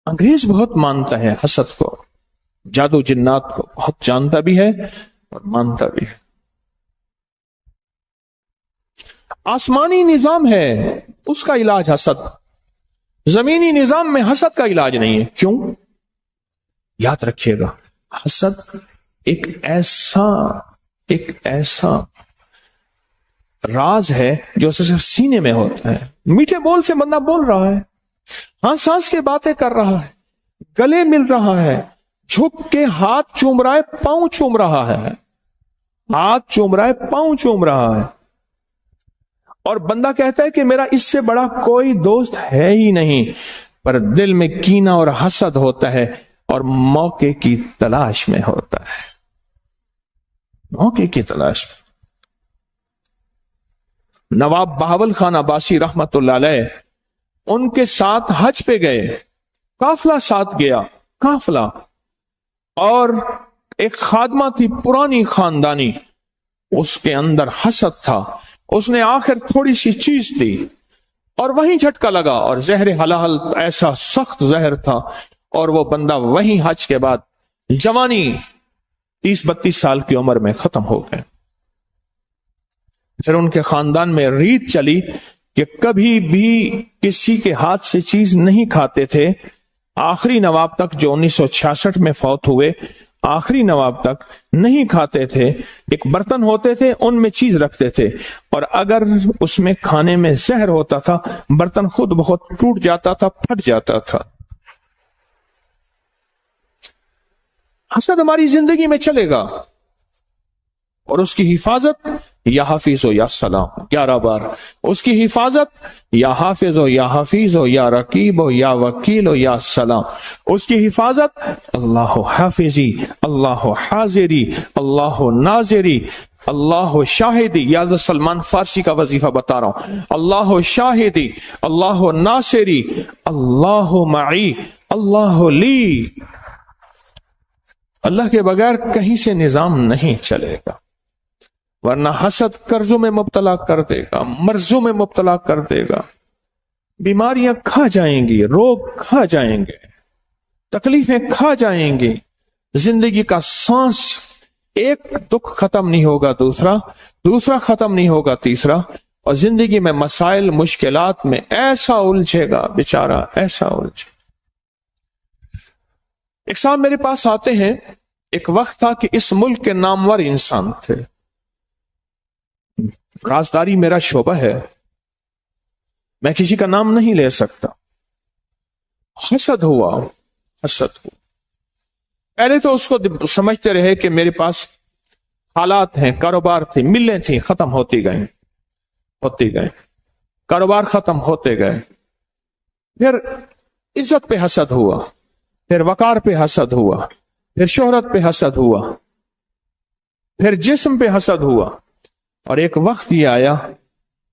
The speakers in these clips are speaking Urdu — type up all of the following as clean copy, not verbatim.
انگریز بہت مانتا ہے حسد کو، جادو جنات کو بہت جانتا بھی ہے اور مانتا بھی ہے۔ آسمانی نظام ہے اس کا علاج حسد، زمینی نظام میں حسد کا علاج نہیں ہے۔ کیوں؟ یاد رکھیے گا، حسد ایک ایسا راز ہے جو صرف سینے میں ہوتا ہے۔ میٹھے بول سے بندہ بول رہا ہے، ہنس ہنس کے باتیں کر رہا ہے، گلے مل رہا ہے، جھک کے ہاتھ چوم رہا ہے، پاؤں چوم رہا ہے، ہاتھ چوم رہا ہے، پاؤں چوم رہا ہے، اور بندہ کہتا ہے کہ میرا اس سے بڑا کوئی دوست ہے ہی نہیں، پر دل میں کینہ اور حسد ہوتا ہے اور موقع کی تلاش میں ہوتا ہے، موقع کی تلاش میں۔ نواب بہاول خان عباسی رحمت اللہ علیہ ان کے ساتھ حج پہ گئے، قافلہ ساتھ گیا، قافلہ، اور ایک خادمہ تھی پرانی خاندانی، اس کے اندر حسد تھا، اس نے آخر تھوڑی سی چیز دی اور وہیں جھٹکا لگا، اور زہر حلال ایسا سخت زہر تھا، اور وہ بندہ وہیں حج کے بعد جوانی 30-32 سال کی عمر میں ختم ہو گئے۔ پھر ان کے خاندان میں ریت چلی کہ کبھی بھی کسی کے ہاتھ سے چیز نہیں کھاتے تھے، آخری نواب تک جو 1966 میں فوت ہوئے، آخری نواب تک نہیں کھاتے تھے، ایک برتن ہوتے تھے ان میں چیز رکھتے تھے، اور اگر اس میں کھانے میں زہر ہوتا تھا برتن خود بخود ٹوٹ جاتا تھا، پھٹ جاتا تھا۔ حسد ہماری زندگی میں چلے گا، اور اس کی حفاظت یا حافظ ہو یا سلام، 11 بار اس کی حفاظت یا حافظ ہو یا حفیظ ہو یا رقیب ہو یا وکیل ہو یا سلام، اس کی حفاظت اللہ حافظی، اللہ حاضری، اللہ ناظری، اللہ شاہدی، یا سلمان فارسی کا وظیفہ بتا رہا ہوں، اللہ شاہدی، اللہ ناصری، اللہ معی، اللہ لی۔ اللہ کے بغیر کہیں سے نظام نہیں چلے گا، ورنہ حسد قرضوں میں مبتلا کر دے گا، مرضوں میں مبتلا کر دے گا، بیماریاں کھا جائیں گی، روگ کھا جائیں گے، تکلیفیں کھا جائیں گی، زندگی کا سانس ایک دکھ ختم نہیں ہوگا دوسرا ختم نہیں ہوگا تیسرا، اور زندگی میں مسائل مشکلات میں ایسا الجھے گا بیچارہ، ایسا الجھے۔ ایک صاحب میرے پاس آتے ہیں، ایک وقت تھا کہ اس ملک کے نامور انسان تھے، رازداری میرا شعبہ ہے، میں کسی کا نام نہیں لے سکتا۔ حسد ہوا۔ پہلے تو اس کو سمجھتے رہے کہ میرے پاس حالات ہیں، کاروبار تھے، ملیں تھیں، ختم ہوتی گئے، کاروبار ختم ہوتے گئے۔ پھر عزت پہ حسد ہوا، پھر وقار پہ حسد ہوا، پھر شہرت پہ حسد ہوا، پھر جسم پہ حسد ہوا، اور ایک وقت یہ آیا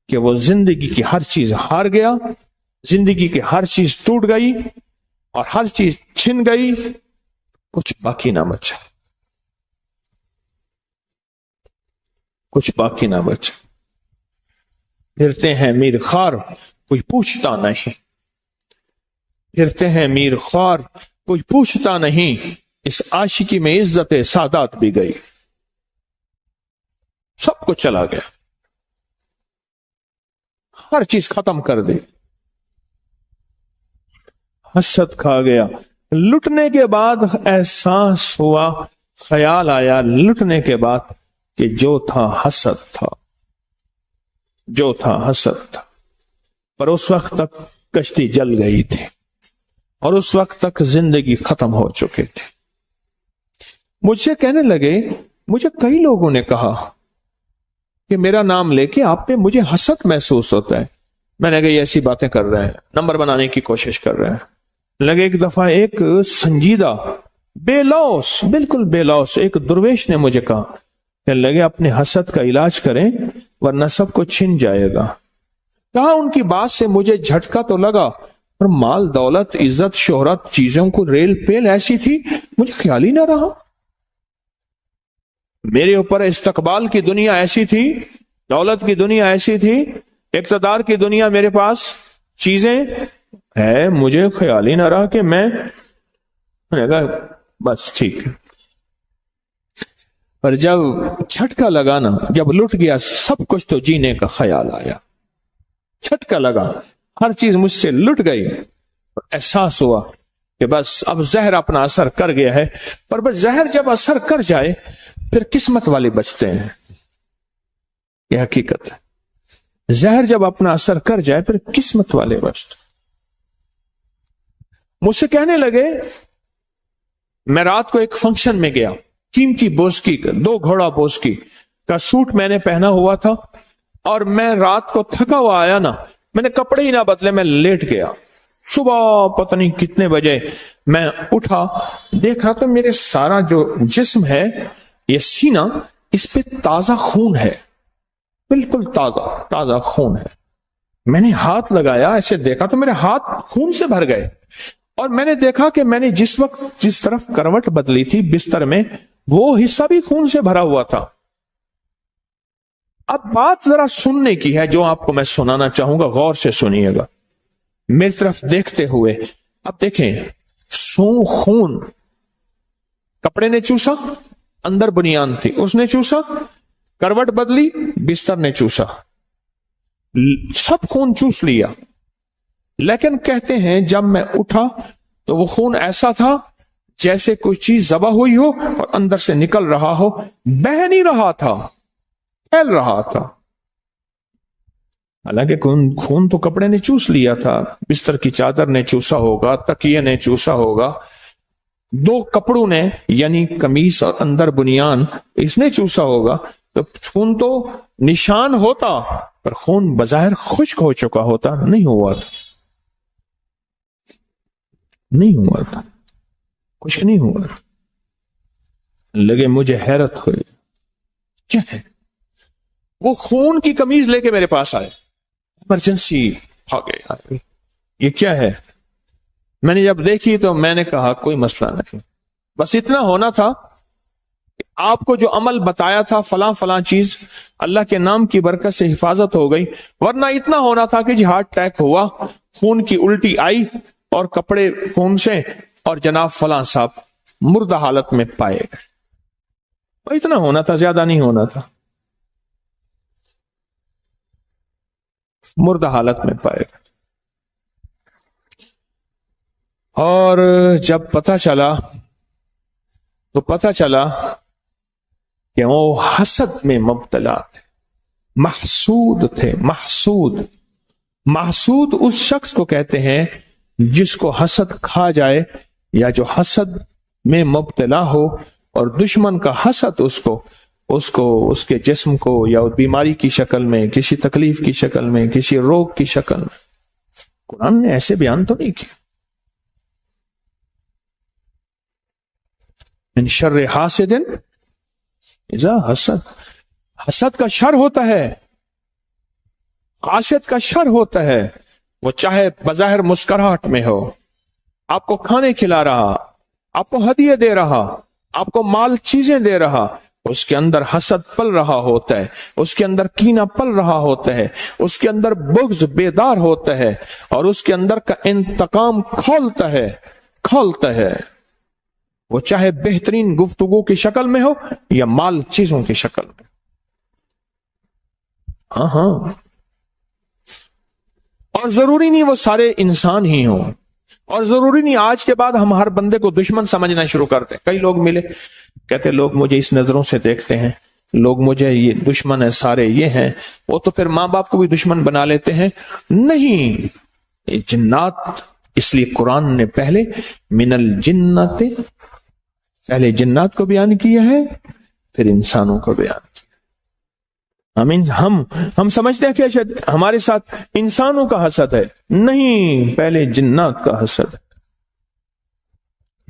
کہ وہ زندگی کی ہر چیز ہار گیا، زندگی کی ہر چیز ٹوٹ گئی اور ہر چیز چھن گئی، کچھ باقی نہ بچا، کچھ باقی نہ بچا۔ پھرتے ہیں میر خوار کوئی پوچھتا نہیں، پھرتے ہیں میر خوار کوئی پوچھتا نہیں، اس عاشقی میں عزت سادات بھی گئی، سب کچھ چلا گیا، ہر چیز ختم کر دی، حسد کھا گیا۔ لٹنے کے بعد احساس ہوا، خیال آیا لٹنے کے بعد کہ جو تھا حسد تھا، جو تھا حسد تھا، پر اس وقت تک کشتی جل گئی تھی اور اس وقت تک زندگی ختم ہو چکی تھی۔ مجھ سے کہنے لگے، مجھے کئی لوگوں نے کہا کہ میرا نام لے کے آپ پہ مجھے حسد محسوس ہوتا ہے۔ میں نے کہا یہ ایسی باتیں کر رہے ہیں، نمبر بنانے کی کوشش کر رہے ہیں۔ لگے ایک دفعہ ایک سنجیدہ بے لوث، بالکل بے لوث ایک درویش نے مجھے کہا کہ لگے اپنے حسد کا علاج کریں ورنہ سب کو چھن جائے گا۔ کہا ان کی بات سے مجھے جھٹکا تو لگا، اور مال دولت عزت شہرت چیزوں کو ریل پیل ایسی تھی مجھے خیال ہی نہ رہا، میرے اوپر استقبال کی دنیا ایسی تھی، دولت کی دنیا ایسی تھی، اقتدار کی دنیا میرے پاس چیزیں ہے، مجھے خیال ہی نہ رہا کہ میں نے کہا بس ٹھیک ہے۔ پر جب جھٹکا لگا نا، جب لٹ گیا سب کچھ تو جینے کا خیال آیا، جھٹکا لگا، ہر چیز مجھ سے لٹ گئی، احساس ہوا کہ بس اب زہر اپنا اثر کر گیا ہے۔ پر بس زہر جب اثر کر جائے پھر قسمت والے بچتے ہیں، یہ حقیقت ہے۔ زہر جب اپنا اثر کر جائے پھر قسمت والے بچتے۔ مجھ سے کہنے لگے، میں رات کو ایک فنکشن میں گیا، قیمتی بوسکی کا 2 گھوڑا بوسکی کا سوٹ میں نے پہنا ہوا تھا، اور میں رات کو تھکا ہوا آیا نا، میں نے کپڑے ہی نہ بدلے، میں لیٹ گیا۔ صبح پتہ نہیں کتنے بجے میں اٹھا، دیکھا تو میرے سارا جو جسم ہے، یہ سینہ، اس پہ تازہ خون ہے، بالکل تازہ خون ہے۔ میں نے ہاتھ لگایا، ایسے دیکھا تو میرے ہاتھ خون سے بھر گئے، اور میں نے دیکھا کہ میں نے جس وقت جس طرف کروٹ بدلی تھی بستر میں، وہ حصہ بھی خون سے بھرا ہوا تھا۔ اب بات ذرا سننے کی ہے جو آپ کو میں سنانا چاہوں گا، غور سے سنیے گا میری طرف دیکھتے ہوئے۔ اب دیکھیں، خون کپڑے نے چوسا، اندر بنیان تھی اس نے چوسا، کروٹ بدلی بستر نے چوسا، سب خون چوس لیا۔ لیکن کہتے ہیں جب میں اٹھا تو وہ خون ایسا تھا جیسے کوئی چیز ذبح ہوئی ہو اور اندر سے نکل رہا ہو، بہہ نہیں رہا تھا، پھیل رہا تھا۔ حالانکہ خون تو کپڑے نے چوس لیا تھا، بستر کی چادر نے چوسا ہوگا، تکیے نے چوسا ہوگا، 2 کپڑوں نے یعنی قمیص اور اندر بنیان اس نے چوسا ہوگا، تو خون تو نشان ہوتا، پر خون بظاہر خشک ہو چکا ہوتا، نہیں ہوا تھا، نہیں ہوا تھا، خشک نہیں ہوا تھا۔ لگے مجھے حیرت ہوئی، کیا ہے؟ وہ خون کی قمیض لے کے میرے پاس آئے، ایمرجنسی بھاگے، یہ کیا ہے؟ میں نے جب دیکھی تو میں نے کہا کوئی مسئلہ نہیں، بس اتنا ہونا تھا کہ آپ کو جو عمل بتایا تھا فلاں فلاں چیز، اللہ کے نام کی برکت سے حفاظت ہو گئی، ورنہ اتنا ہونا تھا کہ جی ہارٹ اٹیک ہوا، خون کی الٹی آئی اور کپڑے خون سے، اور جناب فلاں صاحب مردہ حالت میں پائے گئے۔ اتنا ہونا تھا، زیادہ نہیں ہونا تھا، مردہ حالت میں پائے گئے۔ اور جب پتہ چلا کہ وہ حسد میں مبتلا تھے، محسود تھے، محسود اس شخص کو کہتے ہیں جس کو حسد کھا جائے، یا جو حسد میں مبتلا ہو اور دشمن کا حسد اس کے جسم کو یا بیماری کی شکل میں، کسی تکلیف کی شکل میں، کسی روگ کی شکل میں۔ قرآن نے ایسے بیان تو نہیں کیا، من شر حاسد اذا حسد، حسد کا شر ہوتا ہے، حاسد کا شر ہوتا ہے، وہ چاہے بظاہر مسکراہٹ میں ہو، آپ کو کھانے کھلا رہا، آپ کو ہدیے دے رہا، آپ کو مال چیزیں دے رہا، اس کے اندر حسد پل رہا ہوتا ہے، اس کے اندر کینہ پل رہا ہوتا ہے، اس کے اندر بغض بیدار ہوتا ہے، اور اس کے اندر کا انتقام کھولتا ہے، وہ چاہے بہترین گفتگو کی شکل میں ہو یا مال چیزوں کی شکل میں۔ ہاں، اور ضروری نہیں وہ سارے انسان ہی ہوں، اور ضروری نہیں آج کے بعد ہم ہر بندے کو دشمن سمجھنا شروع کرتے۔ کئی لوگ ملے، کہتے لوگ مجھے اس نظروں سے دیکھتے ہیں، لوگ مجھے یہ دشمن ہے، سارے یہ ہیں، وہ تو پھر ماں باپ کو بھی دشمن بنا لیتے ہیں۔ نہیں، یہ جنات، اس لیے قرآن نے پہلے من الجنات، پہلے جنات کو بیان کیا ہے، پھر انسانوں کو بیان کیا۔ ہم سمجھتے ہیں کہ ہمارے ساتھ انسانوں کا حسد ہے، نہیں، پہلے جنات کا حسد ہے۔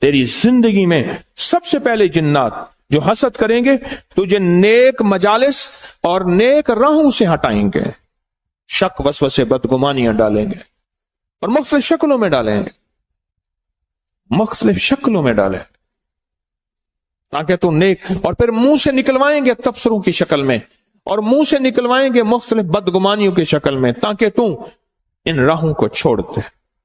تیری زندگی میں سب سے پہلے جنات جو حسد کریں گے تجھے نیک مجالس اور نیک راہوں سے ہٹائیں گے، شک وسوسے بدگمانیاں ڈالیں گے، اور مختلف شکلوں میں ڈالیں گے، تاکہ تو نیک، اور پھر منہ سے نکلوائیں گے تبصروں کی شکل میں، اور منہ سے نکلوائیں گے مختلف بدگمانیوں کی شکل میں، تاکہ تو ان راہوں کو چھوڑ دے۔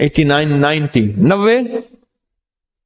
89, 90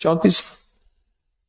34।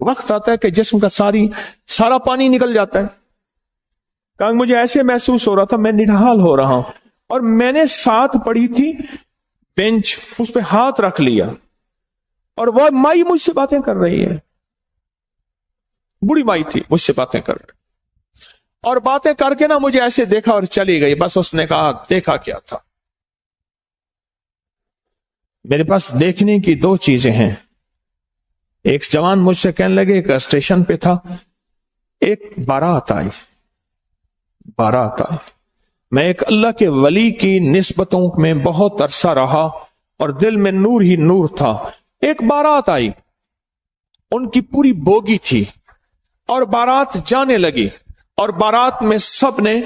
وقت آتا ہے کہ جسم کا سارا پانی نکل جاتا ہے. کہا مجھے ایسے محسوس ہو رہا تھا میں نڈھال ہو رہا ہوں, اور میں نے ساتھ پڑی تھی بینچ, اس پہ ہاتھ رکھ لیا, اور وہ مائی مجھ سے باتیں کر رہی ہے, بڑی مائی تھی, مجھ سے باتیں کر رہی, اور باتیں کر کے نا مجھے ایسے دیکھا اور چلی گئی. بس اس نے کہا دیکھا کیا تھا؟ میرے پاس دیکھنے کی دو چیزیں ہیں. ایک جوان مجھ سے کہنے لگے, ایک اسٹیشن پہ تھا, ایک بارات آئی. میں ایک اللہ کے ولی کی نسبتوں میں بہت عرصہ رہا اور دل میں نور ہی نور تھا. ایک بارات آئی, ان کی پوری بوگی تھی, اور بارات جانے لگی, اور بارات میں سب نے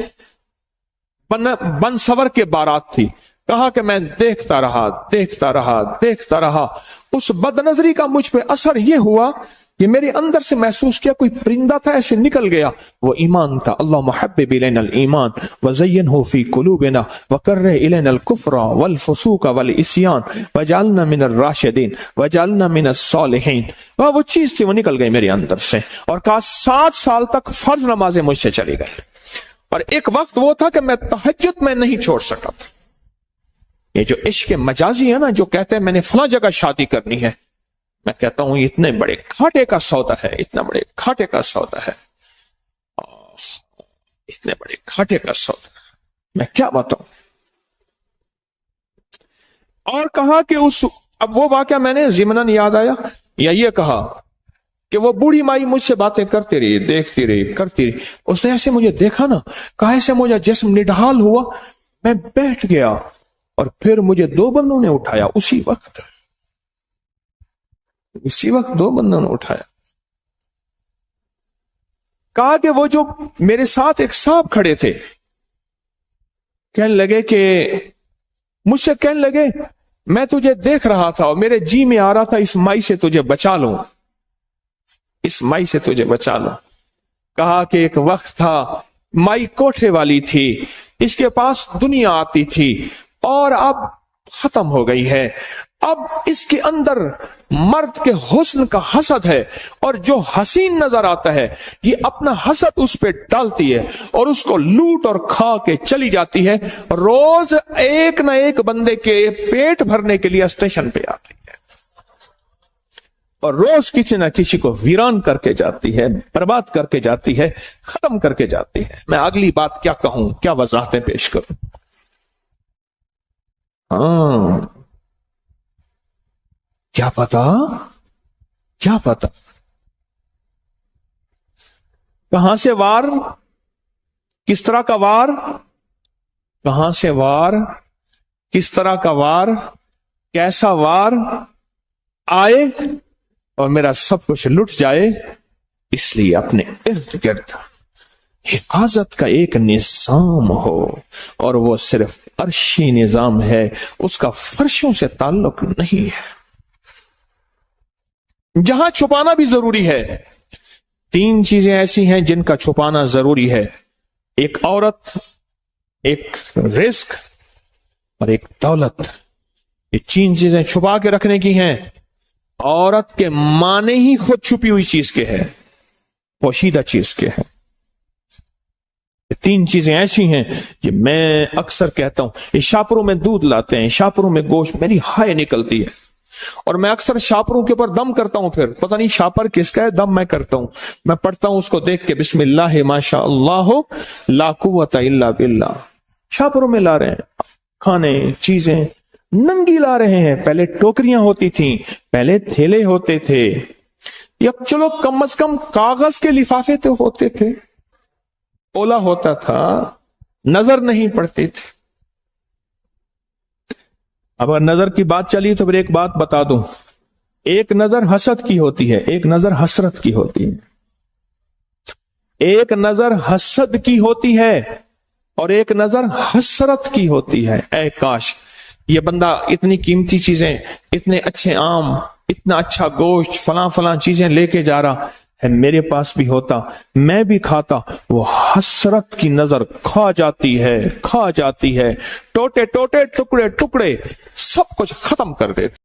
بن سور کے بارات تھی. کہا کہ میں دیکھتا رہا. اس بد نظری کا مجھ پہ اثر یہ ہوا کہ میرے اندر سے محسوس کیا کوئی پرندہ تھا, ایسے نکل گیا. وہ ایمان تھا. اللہم حبب الینا الایمان وزینہ فی قلوبنا وکرہ الینا الکفر والفسوق والعصیان وجعلنا من الراشدین وجعلنا من الصالحین. وہ چیز تھی, وہ نکل گئی میرے اندر سے, اور کہا 7 سال تک فرض نمازیں مجھ سے چلی گئی. اور ایک وقت وہ تھا کہ میں تہجد میں نہیں چھوڑ سکا تھا. یہ جو عشق مجازی ہے نا, جو کہتے ہیں میں نے فلاں جگہ شادی کرنی ہے, میں کہتا ہوں اتنے بڑے کھاٹے کا سودا ہے, اتنے بڑے کھاٹے کا سودا ہے, میں کیا بتاؤں. اور کہا کہ اب وہ واقعہ میں نے ضمناً یاد آیا, یا یہ کہا کہ وہ بوڑھی مائی مجھ سے باتیں کرتی رہی, دیکھتی رہی. اس نے ایسے مجھے دیکھا نا, کہا ایسے مجھے جسم نڈھال ہوا, میں بیٹھ گیا, اور پھر مجھے 2 بندوں نے اٹھایا. اسی وقت 2 بندوں نے اٹھایا. کہا کہ وہ جو میرے ساتھ ایک صاحب کھڑے تھے, کہنے لگے کہ مجھ سے کہنے لگے میں تجھے دیکھ رہا تھا اور میرے جی میں آ رہا تھا اس مائی سے تجھے بچا لوں, کہا کہ ایک وقت تھا مائی کوٹھے والی تھی, اس کے پاس دنیا آتی تھی, اور اب ختم ہو گئی ہے. اب اس کے اندر مرد کے حسن کا حسد ہے, اور جو حسین نظر آتا ہے یہ اپنا حسد اس پہ ڈالتی ہے اور اس کو لوٹ اور کھا کے چلی جاتی ہے. روز ایک نہ ایک بندے کے پیٹ بھرنے کے لیے اسٹیشن پہ آتی ہے, اور روز کسی نہ کسی کو ویران کر کے جاتی ہے, برباد کر کے جاتی ہے, ختم کر کے جاتی ہے. میں اگلی بات کیا کہوں, کیا وضاحتیں پیش کروں. کیا پتا کہاں سے وار, کس طرح کا وار, کہاں سے وار, کس طرح کا وار, کیسا وار آئے اور میرا سب کچھ لٹ جائے. اس لیے اپنے ارد گرد حفاظت کا ایک نظام ہو, اور وہ صرف عرشی نظام ہے, اس کا فرشوں سے تعلق نہیں ہے. جہاں چھپانا بھی ضروری ہے. 3 چیزیں ایسی ہیں جن کا چھپانا ضروری ہے, ایک عورت, ایک رزق, اور ایک دولت. یہ 3 چیزیں چھپا کے رکھنے کی ہیں. عورت کے معنی ہی خود چھپی ہوئی چیز کے ہے, پوشیدہ چیز کے ہے. 3 چیزیں ایسی ہیں کہ میں اکثر کہتا ہوں, یہ شاپروں میں دودھ لاتے ہیں, شاپروں میں گوشت, میری ہائے نکلتی ہے, اور میں اکثر شاپروں کے اوپر دم کرتا ہوں. پھر پتہ نہیں شاپر کس کا ہے, دم میں کرتا ہوں. میں پڑھتا ہوں اس کو دیکھ کے, بسم اللہ ما شاء اللہ لا قوت الا باللہ. شاپروں میں لا رہے ہیں کھانے, چیزیں ننگی لا رہے ہیں. پہلے ٹوکریاں ہوتی تھیں, پہلے تھیلے ہوتے تھے, یا چلو کم از کم کاغذ کے لفافے تو ہوتے تھے, اولا ہوتا تھا, نظر نہیں پڑتی تھی. اب اگر نظر کی بات چلی تو پھر ایک بات بتا دوں, ایک نظر حسد کی ہوتی ہے, ایک نظر حسرت کی ہوتی ہے. ایک نظر حسد کی ہوتی ہے اور ایک نظر حسرت کی ہوتی ہے. اے کاش یہ بندہ اتنی قیمتی چیزیں, اتنے اچھے آم, اتنا اچھا گوشت, فلاں چیزیں لے کے جا رہا ہے, میرے پاس بھی ہوتا, میں بھی کھاتا. وہ حسرت کی نظر کھا جاتی ہے, ٹوٹے ٹکڑے سب کچھ ختم کر دیتی.